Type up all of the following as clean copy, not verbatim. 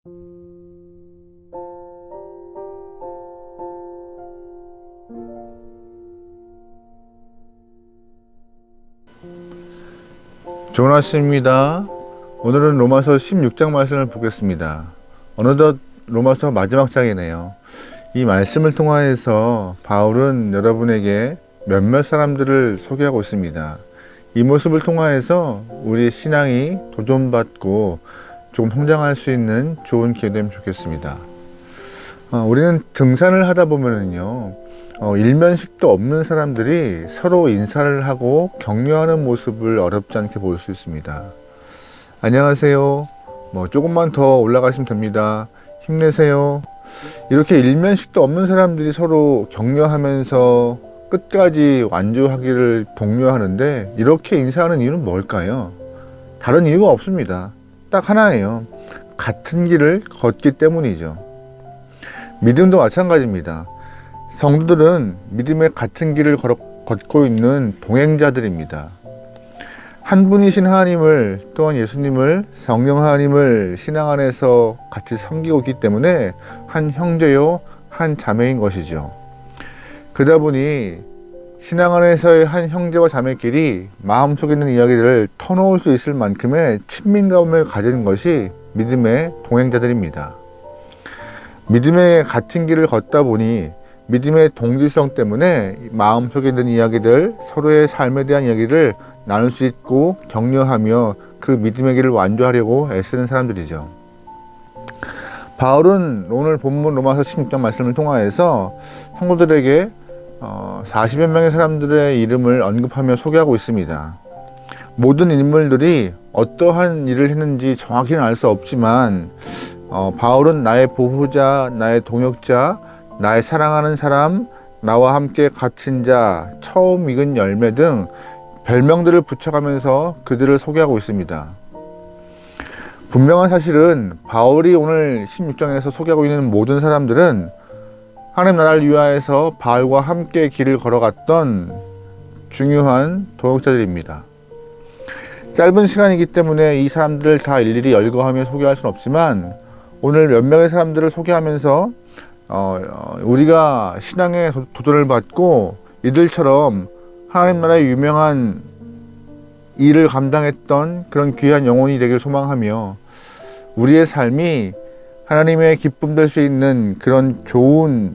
좋은 아침입니다. 오늘은 로마서 16장 말씀을 보겠습니다. 어느덧 로마서 마지막 장이네요. 이 말씀을 통하여서 바울은 여러분에게 몇몇 사람들을 소개하고 있습니다. 이 모습을 통하여서 우리의 신앙이 도전받고 조금 성장할 수 있는 좋은 기회 되면 좋겠습니다. 우리는 등산을 하다 보면은요, 일면식도 없는 사람들이 서로 인사를 하고 격려하는 모습을 어렵지 않게 볼 수 있습니다. 안녕하세요. 조금만 더 올라가시면 됩니다. 힘내세요. 이렇게 일면식도 없는 사람들이 서로 격려하면서 끝까지 완주하기를 독려하는데, 이렇게 인사하는 이유는 뭘까요? 다른 이유가 없습니다. 딱 하나예요. 같은 길을 걷기 때문이죠. 믿음도 마찬가지입니다. 성도들은 믿음의 같은 길을 걷고 있는 동행자들입니다. 한 분이신 하나님을, 또한 예수님을, 성령 하나님을 신앙 안에서 같이 섬기고 있기 때문에 한 형제요, 한 자매인 것이죠. 그러다 보니 신앙 안에서의 한 형제와 자매끼리 마음속에 있는 이야기들을 터놓을 수 있을 만큼의 친밀감을 가진 것이 믿음의 동행자들입니다. 믿음의 같은 길을 걷다 보니 믿음의 동질성 때문에 마음속에 있는 이야기들, 서로의 삶에 대한 이야기를 나눌 수 있고 격려하며 그 믿음의 길을 완주하려고 애쓰는 사람들이죠. 바울은 오늘 본문 로마서 16장 말씀을 통하여서 성도들에게 40여 명의 사람들의 이름을 언급하며 소개하고 있습니다. 모든 인물들이 어떠한 일을 했는지 정확히는 알 수 없지만 바울은 나의 보호자, 나의 동역자, 나의 사랑하는 사람, 나와 함께 갇힌 자, 처음 익은 열매 등 별명들을 붙여가면서 그들을 소개하고 있습니다. 분명한 사실은 바울이 오늘 16장에서 소개하고 있는 모든 사람들은 하나님 나라를 위하여서 바울과 함께 길을 걸어갔던 중요한 동역자들입니다. 짧은 시간이기 때문에 이 사람들을 다 일일이 열거하며 소개할 수는 없지만, 오늘 몇 명의 사람들을 소개하면서 우리가 신앙의 도전을 받고 이들처럼 하나님 나라의 유명한 일을 감당했던 그런 귀한 영혼이 되기를 소망하며, 우리의 삶이 하나님의 기쁨 될 수 있는 그런 좋은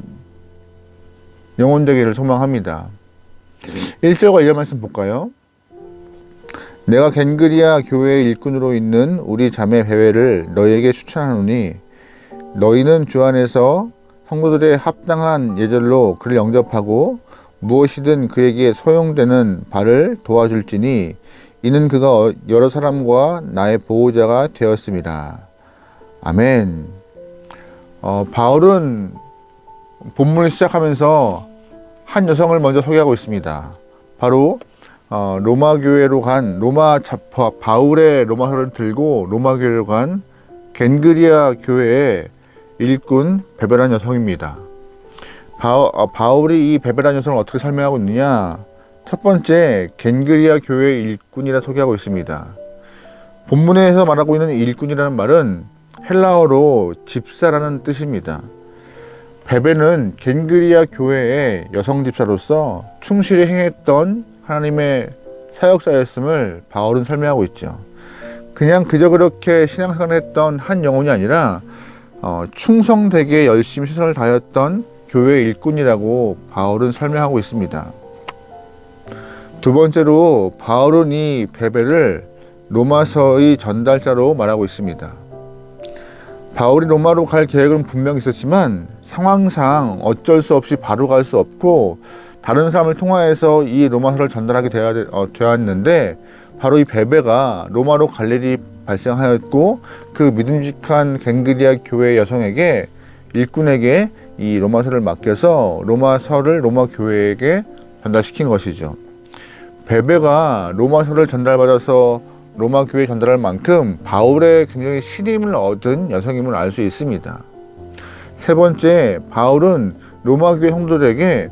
영혼 되기를 소망합니다. 1절과 2절 말씀 볼까요? 내가 겐그리아 교회의 일꾼으로 있는 우리 자매 베베를 너희에게 추천하노니, 너희는 주 안에서 성도들의 합당한 예절로 그를 영접하고 무엇이든 그에게 소용되는 바를 도와줄지니, 이는 그가 여러 사람과 나의 보호자가 되었습니다. 아멘. 바울은 본문을 시작하면서 한 여성을 먼저 소개하고 있습니다. 바로 로마 교회로 간 바울의 로마서를 들고 로마 교회로 간 겐그리아 교회의 일꾼 베베라는 여성입니다. 바울이 이 베베라는 여성을 어떻게 설명하고 있느냐? 첫 번째, 겐그리아 교회의 일꾼이라 소개하고 있습니다. 본문에서 말하고 있는 일꾼이라는 말은 헬라어로 집사라는 뜻입니다. 베베는 겐그리아 교회의 여성 집사로서 충실히 행했던 하나님의 사역자였음을 바울은 설명하고 있죠. 그냥 그저 그렇게 신앙생활을 했던 한 영혼이 아니라 충성되게 열심히 최선을 다했던 교회 일꾼이라고 바울은 설명하고 있습니다. 두 번째로, 바울은 이 베베를 로마서의 전달자로 말하고 있습니다. 바울이 로마로 갈 계획은 분명히 있었지만 상황상 어쩔 수 없이 바로 갈 수 없고 다른 사람을 통하여서 이 로마서를 전달하게 되었는데, 바로 이 베베가 로마로 갈 일이 발생하였고, 그 믿음직한 겐그리아 교회 여성에게, 일꾼에게 이 로마서를 맡겨서 로마서를 로마 교회에게 전달시킨 것이죠. 베베가 로마서를 전달받아서 로마 교회에 전달할 만큼 바울의 굉장히 신임을 얻은 여성임을 알 수 있습니다. 세 번째, 바울은 로마 교회 성도들에게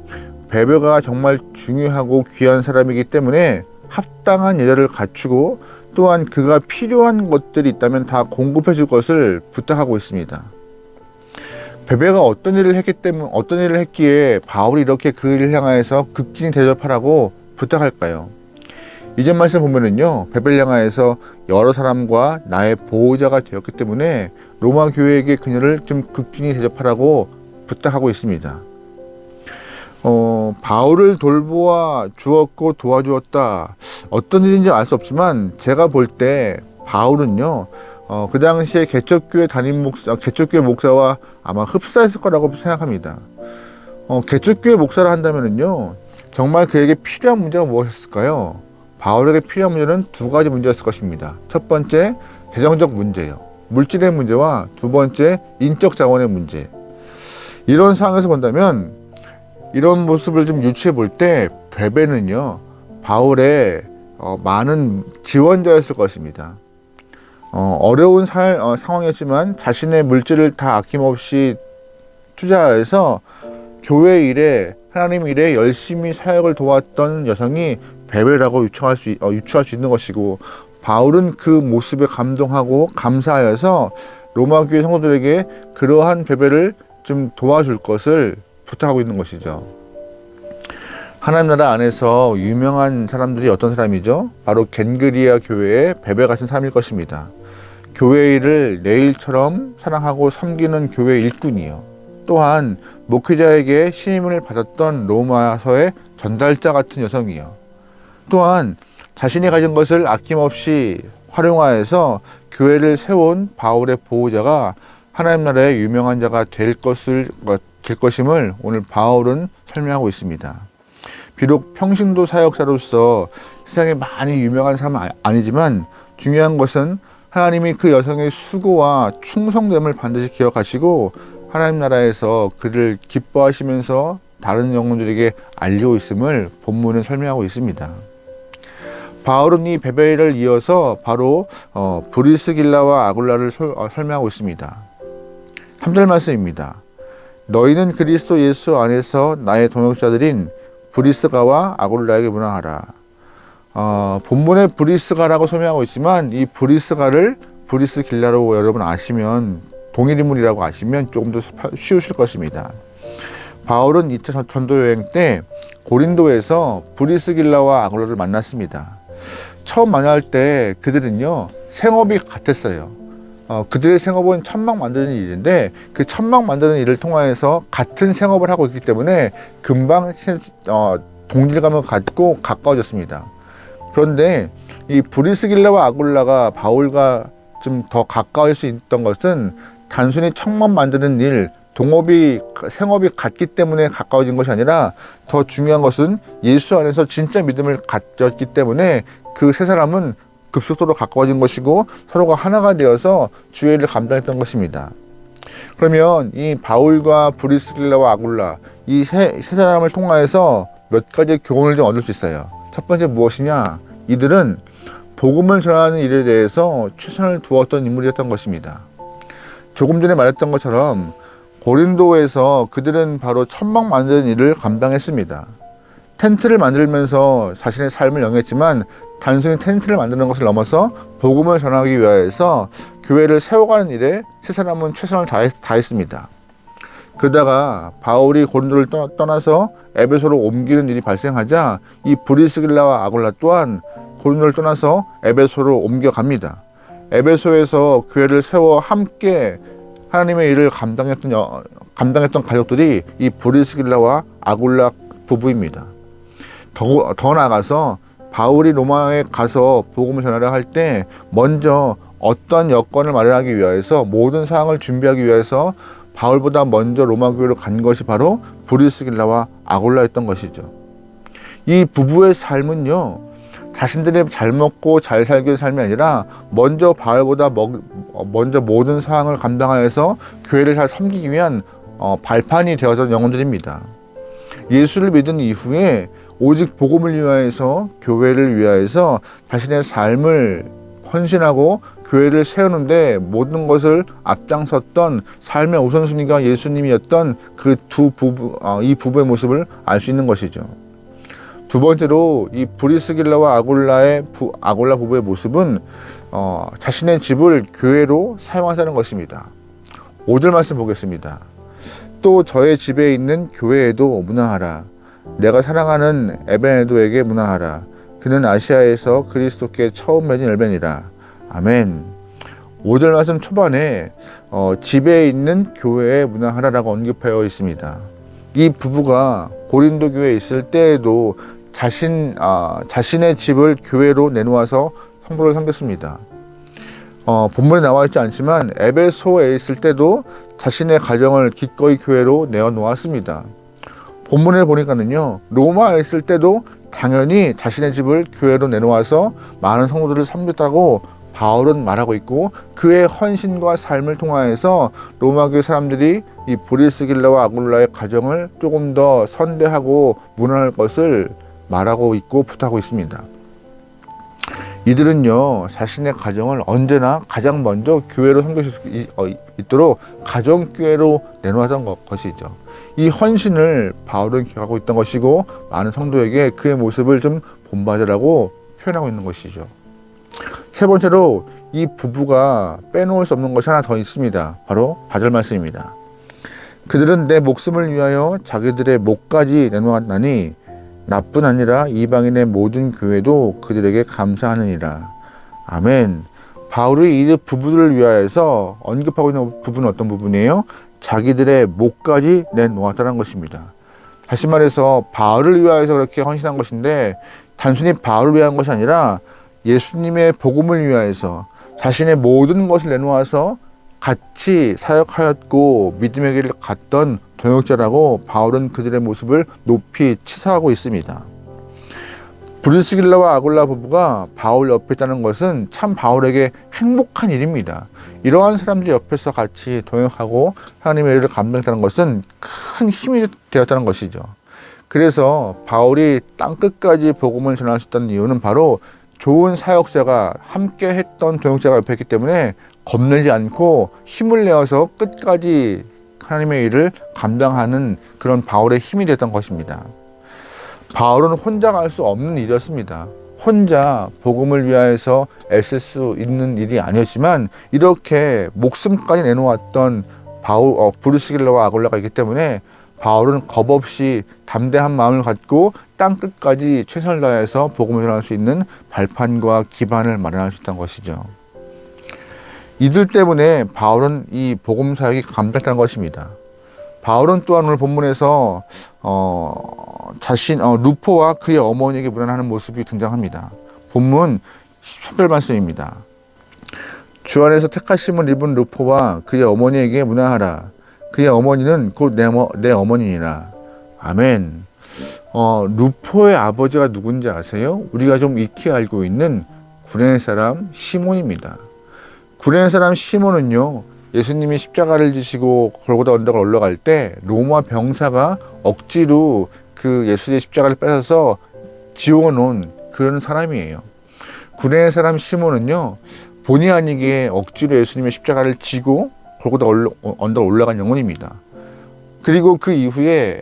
베베가 정말 중요하고 귀한 사람이기 때문에 합당한 예절을 갖추고 또한 그가 필요한 것들이 있다면 다 공급해 줄 것을 부탁하고 있습니다. 베베가 어떤 일을 했기에 바울이 이렇게 그를 향하여서 극진히 대접하라고 부탁할까요? 이전 말씀 보면은요, 베베를 향하여서 여러 사람과 나의 보호자가 되었기 때문에 로마 교회에게 그녀를 좀 극진히 대접하라고 부탁하고 있습니다. 바울을 돌보아 주었고 도와주었다. 어떤 일인지 알 수 없지만 제가 볼 때 바울은요, 그 당시에 개척교회 개척교회 목사와 아마 흡사했을 거라고 생각합니다. 개척교회 목사를 한다면은요, 정말 그에게 필요한 문제가 무엇이었을까요? 바울에게 필요한 문제는 두 가지 문제였을 것입니다. 첫 번째, 재정적 문제요. 물질의 문제와 두 번째, 인적 자원의 문제. 이런 상황에서 본다면 이런 모습을 좀 유추해 볼 때 베베는요, 바울의 많은 지원자였을 것입니다. 어려운 상황이었지만 자신의 물질을 다 아낌없이 투자해서 교회 일에, 하나님 일에 열심히 사역을 도왔던 여성이 베베라고 유추할 수 있는 것이고, 바울은 그 모습에 감동하고 감사하여서 로마 교회 성도들에게 그러한 베베를 좀 도와줄 것을 부탁하고 있는 것이죠. 하나님 나라 안에서 유명한 사람들이 어떤 사람이죠? 바로 겐그리아 교회의 베베 같은 사람일 것입니다. 교회 일을 내 일처럼 사랑하고 섬기는 교회 일꾼이요. 또한 목회자에게 신임을 받았던 로마서의 전달자 같은 여성이요. 또한 자신이 가진 것을 아낌없이 활용하여서 교회를 세운 바울의 보호자가 하나님 나라의 유명한 자가 될 것임을 오늘 바울은 설명하고 있습니다. 비록 평신도 사역자로서 세상에 많이 유명한 사람은 아니지만 중요한 것은 하나님이 그 여성의 수고와 충성됨을 반드시 기억하시고 하나님 나라에서 그를 기뻐하시면서 다른 영혼들에게 알리고 있음을 본문은 설명하고 있습니다. 바울은 이 베베를 이어서 바로 브리스길라와 아굴라를 설명하고 있습니다. 3절 말씀입니다. 너희는 그리스도 예수 안에서 나의 동역자들인 브리스가와 아굴라에게 문안하라. 본문에 브리스가라고 설명하고 있지만 이 브리스가를 브리스길라로 여러분 아시면, 동일 인물이라고 아시면 조금 더 쉬우실 것입니다. 바울은 2차 전도 여행 때 고린도에서 브리스길라와 아굴라를 만났습니다. 처음 만날 때 그들은요, 생업이 같았어요. 그들의 생업은 천막 만드는 일인데 그 천막 만드는 일을 통하여서 같은 생업을 하고 있기 때문에 금방 동질감을 갖고 가까워졌습니다. 그런데 이 브리스길라와 아굴라가 바울과 좀 더 가까울 수 있던 것은 단순히 천막 만드는 일, 생업이 같기 때문에 가까워진 것이 아니라 더 중요한 것은 예수 안에서 진짜 믿음을 가졌기 때문에 그 세 사람은 급속도로 가까워진 것이고 서로가 하나가 되어서 주의 일을 감당했던 것입니다. 그러면 이 바울과 브리스길라와 아굴라 이 세 사람을 통하여서 몇 가지 교훈을 좀 얻을 수 있어요. 첫 번째 무엇이냐? 이들은 복음을 전하는 일에 대해서 최선을 두었던 인물이었던 것입니다. 조금 전에 말했던 것처럼 고린도에서 그들은 바로 천막 만드는 일을 감당했습니다. 텐트를 만들면서 자신의 삶을 영했지만 단순히 텐트를 만드는 것을 넘어서 복음을 전하기 위해서 교회를 세워가는 일에 세 사람은 최선을 다했습니다. 그러다가 바울이 고린도를 떠나서 에베소로 옮기는 일이 발생하자 이 브리스길라와 아굴라 또한 고린도를 떠나서 에베소로 옮겨갑니다. 에베소에서 교회를 세워 함께 하나님의 일을 감당했던 가족들이 이 브리스길라와 아굴라 부부입니다. 더 나아가서 바울이 로마에 가서 복음을 전하려 할 때 먼저 어떤 여건을 마련하기 위해서 모든 사항을 준비하기 위해서 바울보다 먼저 로마 교회로 간 것이 바로 브리스길라와 아굴라였던 것이죠. 이 부부의 삶은요, 자신들이 잘 먹고 잘 살기 위한 삶이 아니라 먼저 바울보다 먼저 모든 사항을 감당하여서 교회를 잘 섬기기 위한 발판이 되어준 영혼들입니다. 예수를 믿은 이후에 오직 복음을 위하여서, 교회를 위하여서 자신의 삶을 헌신하고 교회를 세우는데 모든 것을 앞장섰던 삶의 우선순위가 예수님이었던 이 부부의 모습을 알 수 있는 것이죠. 두 번째로 이 브리스길라와 아굴라 부부의 모습은 자신의 집을 교회로 사용한다는 것입니다. 5절 말씀 보겠습니다. 또 저의 집에 있는 교회에도 문화하라. 내가 사랑하는 에베네도에게 문화하라. 그는 아시아에서 그리스도께 처음 맺은 열매니라. 아멘. 5절 말씀 초반에 집에 있는 교회에 문화하라라고 언급하여 있습니다. 이 부부가 고린도 교회에 있을 때에도 자신의 집을 교회로 내놓아서 성도를 섬겼습니다. 본문에 나와 있지 않지만 에베소에 있을 때도 자신의 가정을 기꺼이 교회로 내어놓았습니다. 본문에 보니까는요, 로마에 있을 때도 당연히 자신의 집을 교회로 내놓아서 많은 성도들을 섬겼다고 바울은 말하고 있고, 그의 헌신과 삶을 통하여서 로마교회 사람들이 이 브리스길라와 아굴라의 가정을 조금 더 선대하고 문화할 것을 말하고 있고 부탁하고 있습니다. 이들은요, 자신의 가정을 언제나 가장 먼저 교회로 섬길 수 있도록 가정교회로 내놓았던 것이죠. 이 헌신을 바울은 기억하고 있던 것이고, 많은 성도에게 그의 모습을 좀 본받으라고 표현하고 있는 것이죠. 세 번째로 이 부부가 빼놓을 수 없는 것이 하나 더 있습니다. 바로 4절 말씀입니다. 그들은 내 목숨을 위하여 자기들의 목까지 내놓았나니 나뿐 아니라 이방인의 모든 교회도 그들에게 감사하느니라. 아멘. 바울이 이 부부들을 위하여서 언급하고 있는 부분은 어떤 부분이에요? 자기들의 목까지 내놓았다는 것입니다. 다시 말해서 바울을 위하여서 그렇게 헌신한 것인데, 단순히 바울을 위한 것이 아니라 예수님의 복음을 위하여서 자신의 모든 것을 내놓아서 같이 사역하였고 믿음의 길을 갔던 동역자라고 바울은 그들의 모습을 높이 치사하고 있습니다. 브리스길라와 아굴라 부부가 바울 옆에 있다는 것은 참 바울에게 행복한 일입니다. 이러한 사람들 옆에서 같이 동역하고 하나님의 일을 감당했다는 것은 큰 힘이 되었다는 것이죠. 그래서 바울이 땅끝까지 복음을 전할 수 있다는 이유는 바로 좋은 사역자가 함께 했던 동역자가 옆에 있기 때문에 겁내지 않고 힘을 내어서 끝까지 하나님의 일을 감당하는 그런 바울의 힘이 됐던 것입니다. 바울은 혼자 갈 수 없는 일이었습니다. 혼자 복음을 위하여서 애쓸 수 있는 일이 아니었지만, 이렇게 목숨까지 내놓았던 브리스길라와 아굴라가 있기 때문에 바울은 겁없이 담대한 마음을 갖고 땅끝까지 최선을 다해서 복음을 전할 수 있는 발판과 기반을 마련할 수 있다는 것이죠. 이들 때문에 바울은 이 복음 사역이 감당했다는 것입니다. 바울은 또한 오늘 본문에서 루포와 그의 어머니에게 문안하는 모습이 등장합니다. 본문 13절 말씀입니다. 주 안에서 택하심을 입은 루포와 그의 어머니에게 문안하라. 그의 어머니는 곧 내 어머니니라. 아멘. 루포의 아버지가 누군지 아세요? 우리가 좀 익히 알고 있는 구레네 사람 시몬입니다. 구레네 사람 시몬은요, 예수님이 십자가를 지시고 골고다 언덕을 올라갈 때 로마 병사가 억지로 그 예수의 십자가를 뺏어서 지워놓은 그런 사람이에요. 구레네 사람 시몬은요, 본의 아니게 억지로 예수님의 십자가를 지고 골고다 언덕을 올라간 영혼입니다. 그리고 그 이후에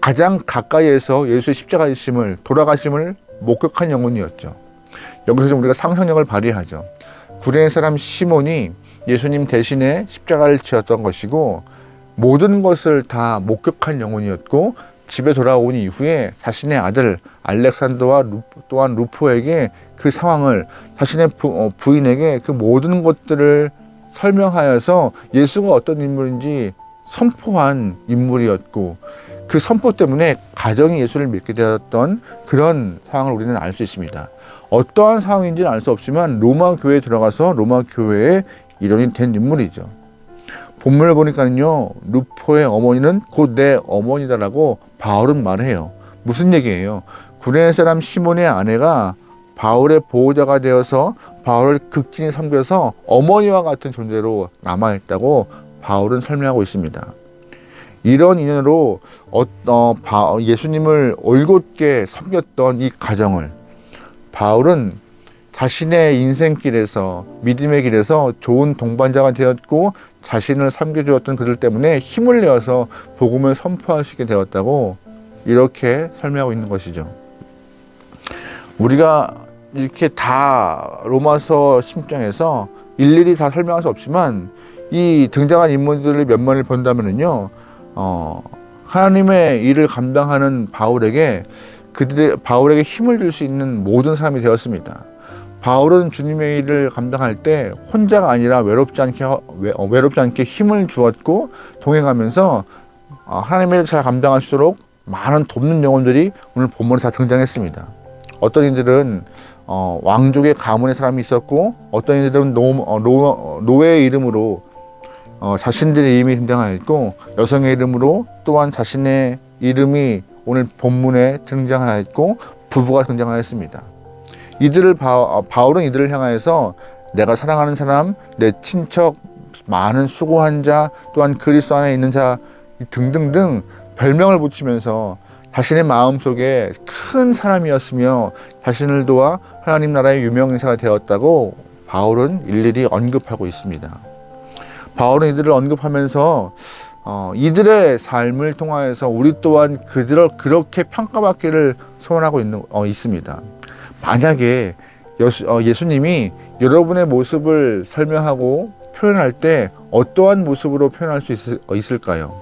가장 가까이에서 예수의 십자가 지심을, 돌아가심을 목격한 영혼이었죠. 여기서 좀 우리가 상상력을 발휘하죠. 구레네 사람 시몬이 예수님 대신에 십자가를 지었던 것이고, 모든 것을 다 목격한 영혼이었고, 집에 돌아온 이후에 자신의 아들 알렉산더와 또한 루포에게 그 상황을, 자신의 부인에게 그 모든 것들을 설명하여서 예수가 어떤 인물인지 선포한 인물이었고, 그 선포 때문에 가정이 예수를 믿게 되었던 그런 상황을 우리는 알 수 있습니다. 어떠한 상황인지는 알 수 없지만 로마 교회에 들어가서 로마 교회의 일원이 된 인물이죠. 본문을 보니까요, 루포의 어머니는 곧 내 어머니다라고 바울은 말해요. 무슨 얘기예요? 구레네 사람 시몬의 아내가 바울의 보호자가 되어서 바울을 극진히 섬겨서 어머니와 같은 존재로 남아있다고 바울은 설명하고 있습니다. 이런 인연으로 예수님을 올곧게 섬겼던 이 가정을 바울은 자신의 인생길에서, 믿음의 길에서 좋은 동반자가 되었고, 자신을 섬겨주었던 그들 때문에 힘을 내어서 복음을 선포할 수 있게 되었다고 이렇게 설명하고 있는 것이죠. 우리가 이렇게 다 로마서 16장에서 일일이 다 설명할 수 없지만 이 등장한 인물들의 면면을 본다면은요, 하나님의 일을 감당하는 바울에게 힘을 줄 수 있는 모든 사람이 되었습니다. 바울은 주님의 일을 감당할 때 혼자가 아니라 외롭지 않게 힘을 주었고, 동행하면서 하나님의 일을 잘 감당할수록 많은 돕는 영혼들이 오늘 본문에 다 등장했습니다. 어떤 이들은 왕족의 가문의 사람이 있었고, 어떤 이들은 노예의 이름으로 자신들의 이름이 등장하였고, 여성의 이름으로 또한 자신의 이름이 오늘 본문에 등장하였고, 부부가 등장하였습니다. 바울은 이들을 향하여서 내가 사랑하는 사람, 내 친척, 많은 수고한 자, 또한 그리스도 안에 있는 자 등등등 별명을 붙이면서 자신의 마음속에 큰 사람이었으며 자신을 도와 하나님 나라의 유명 인사가 되었다고 바울은 일일이 언급하고 있습니다. 바울은 이들을 언급하면서 이들의 삶을 통하여서 우리 또한 그들을 그렇게 평가받기를 소원하고 있습니다. 만약에 예수님이 여러분의 모습을 설명하고 표현할 때 어떠한 모습으로 표현할 수 있을까요?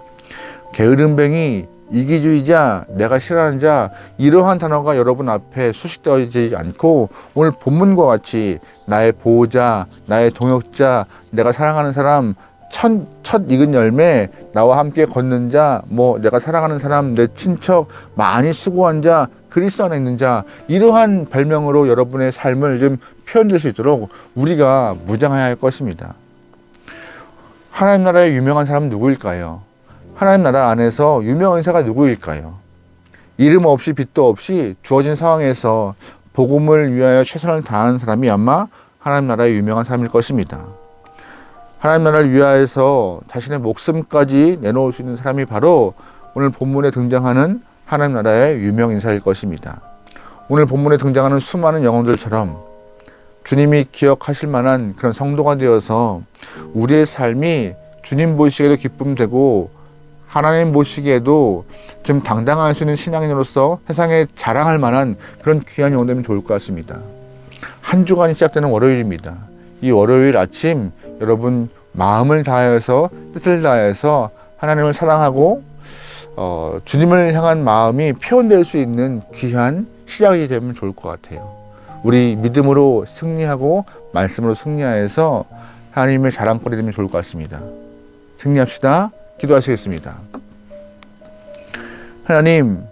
게으름뱅이, 이기주의자, 내가 싫어하는 자, 이러한 단어가 여러분 앞에 수식되어지지 않고 오늘 본문과 같이 나의 보호자, 나의 동역자, 내가 사랑하는 사람, 첫 익은 열매, 나와 함께 걷는 자, 내가 사랑하는 사람, 내 친척, 많이 수고한 자, 그리스도 안에 있는 자, 이러한 별명으로 여러분의 삶을 좀 표현될 수 있도록 우리가 무장해야 할 것입니다. 하나님 나라의 유명한 사람은 누구일까요? 하나님 나라 안에서 유명 인사가 누구일까요? 이름 없이 빛도 없이 주어진 상황에서 복음을 위하여 최선을 다하는 사람이 아마 하나님 나라의 유명한 사람일 것입니다. 하나님 나라를 위하여서 자신의 목숨까지 내놓을 수 있는 사람이 바로 오늘 본문에 등장하는 하나님 나라의 유명 인사일 것입니다. 오늘 본문에 등장하는 수많은 영혼들처럼 주님이 기억하실 만한 그런 성도가 되어서 우리의 삶이 주님 보시기에도 기쁨 되고 하나님 보시기에도 좀 당당할 수 있는 신앙인으로서 세상에 자랑할 만한 그런 귀한 영혼 되면 좋을 것 같습니다. 한 주간이 시작되는 월요일입니다. 이 월요일 아침 여러분 마음을 다해서 뜻을 다해서 하나님을 사랑하고 주님을 향한 마음이 표현될 수 있는 귀한 시작이 되면 좋을 것 같아요. 우리 믿음으로 승리하고 말씀으로 승리하여서 하나님의 자랑거리 되면 좋을 것 같습니다. 승리합시다. 기도하시겠습니다. 하나님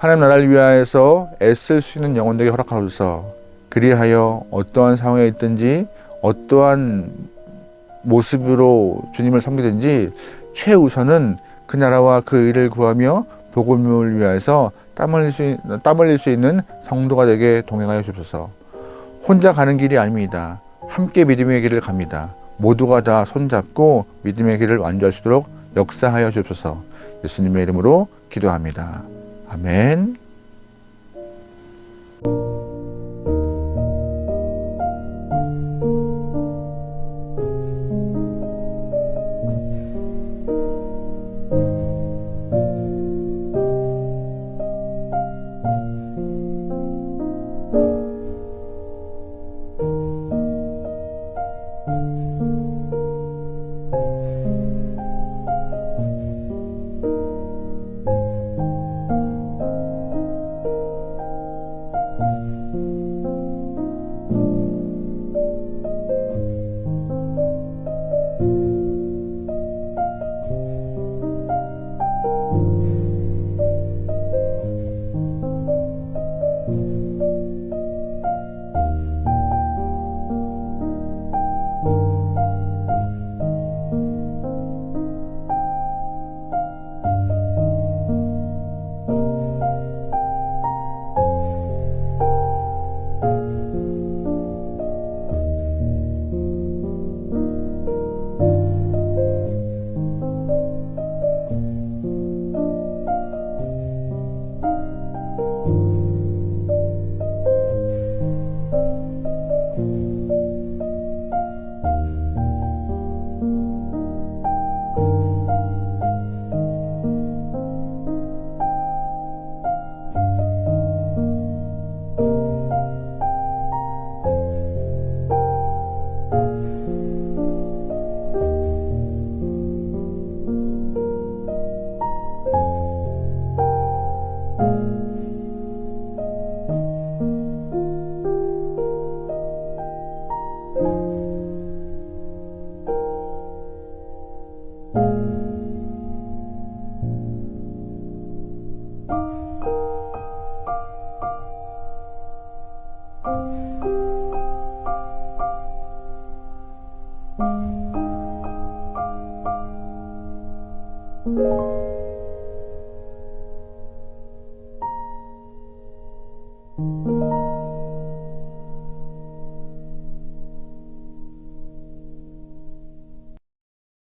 나라를 위하여서 애쓸 수 있는 영혼들에게 허락하소서. 그리하여 어떠한 상황에 있든지 어떠한 모습으로 주님을 섬기든지 최우선은 그 나라와 그 의를 구하며 복음을 위하여서 땀 흘릴 수 있는 성도가 되게 동행하여 주옵소서. 혼자 가는 길이 아닙니다. 함께 믿음의 길을 갑니다. 모두가 다 손잡고 믿음의 길을 완주할 수 있도록 역사하여 주옵소서. 예수님의 이름으로 기도합니다. 아멘.